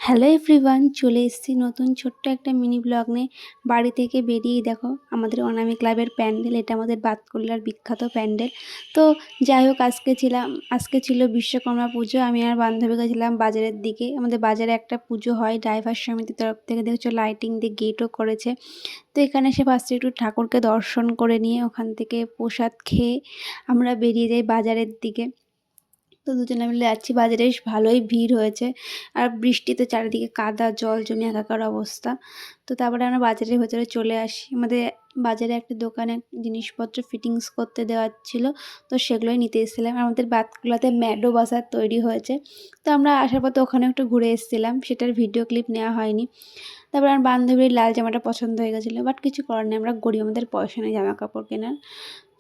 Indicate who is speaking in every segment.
Speaker 1: Hello everyone, চলে এসেছি নতুন ছোট্ট একটা মিনি ব্লগ নিয়ে। বাড়ি থেকে বেরিয়েই দেখো আমাদের অনামি ক্লাবের প্যান্ডেল, এটা আমাদের বাতকুল্লার বিখ্যাত প্যান্ডেল। তো যাই হোক, আজকে ছিল বিশ্বকর্মা পুজো। আমি আর বান্ধবী গেছিলাম বাজারের দিকে। আমাদের বাজারে একটা পুজো হয় ড্রাইভার সমিতির তরফ থেকে, দেখছো লাইটিং দিয়ে গেটও করেছে। তো এখানে এসে ফার্স্টে একটু ঠাকুরকে দর্শন করে নিয়ে ওখান থেকে প্রসাদ খেয়ে আমরা বেরিয়ে যাই বাজারের দিকে। তো দুজনে মিলে যাচ্ছি। বাজারে বেশ ভালোই ভিড় হয়েছে, আর বৃষ্টিতে চারিদিকে কাদা জল জমে একাকার অবস্থা। তো তারপরে আমরা বাজারের ভেতরে চলে আসি। আমাদের বাজারে একটা দোকানে জিনিসপত্র ফিটিংস করতে দেওয়া ছিল, তো সেগুলোই নিতে এসেছিলাম। আর আমাদের বাতকুলাতে ম্যাডো বাজার তৈরি হয়েছে, তো আমরা আসার পথে ওখানে একটু ঘুরে এসেছিলাম, সেটার ভিডিও ক্লিপ নেওয়া হয়নি। তারপর আমার বান্ধবীর লাল জামাটা পছন্দ হয়ে গেছিলো, বাট কিছু করার নেই, আমরা গরিব, আমাদের পয়সা নেই জামা কাপড় কেনার।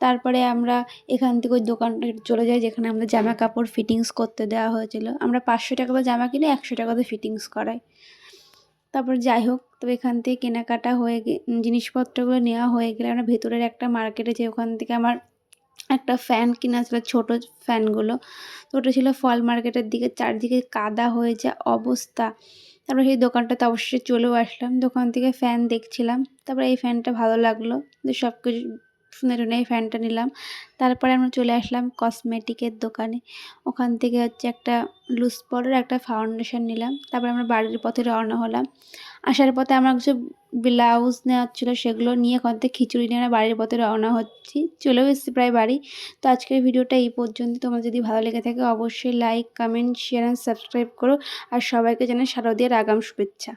Speaker 1: তারপরে আমরা এখান থেকে ওই দোকানটা চলে যাই যেখানে আমাদের জামা কাপড় ফিটিংস করতে দেওয়া হয়েছিল। আমরা 500 টাকা দিয়ে জামা কিনে 100 টাকাতে ফিটিংস করাই। তারপর যাই হোক, তবে এখান থেকে কেনাকাটা হয়ে জিনিসপত্রগুলো নেওয়া হয়ে গেলে আমরা ভেতরের একটা মার্কেটে যাই। ওখান থেকে আমার একটা ফ্যান কেনা ছিল, ছোটো ফ্যানগুলো। তো ওটা ছিল ফল মার্কেটের দিকে, চারদিকে কাদা হয়ে যা অবস্থা। তারপরে সেই দোকানটাতে অবশ্যই চলেও আসলাম, দোকান থেকে ফ্যান দেখছিলাম। তারপরে এই ফ্যানটা ভালো লাগলো, যে সব কিছু শুনে টুনে এই ফ্যানটা নিলাম। তারপরে আমরা চলে আসলাম কসমেটিকের দোকানে। ওখান থেকে একটা লুজ পরের একটা ফাউন্ডেশন নিলাম। তারপরে আমরা বাড়ির পথে রওনা হলাম। আসার পথে আমার কিছু ব্লাউজ নেওয়ার ছিল, সেগুলো নিয়ে ওখান থেকে খিচুড়ি নিয়ে আমরা বাড়ির পথে রওনা হচ্ছি। চলেও এসেছি প্রায় বাড়ি। তো আজকের ভিডিওটা এই পর্যন্ত। তোমার যদি ভালো লেগে থাকে অবশ্যই like, comment, share and subscribe করো। আর সবাইকে জানাই শারদীয়ার আগাম শুভেচ্ছা।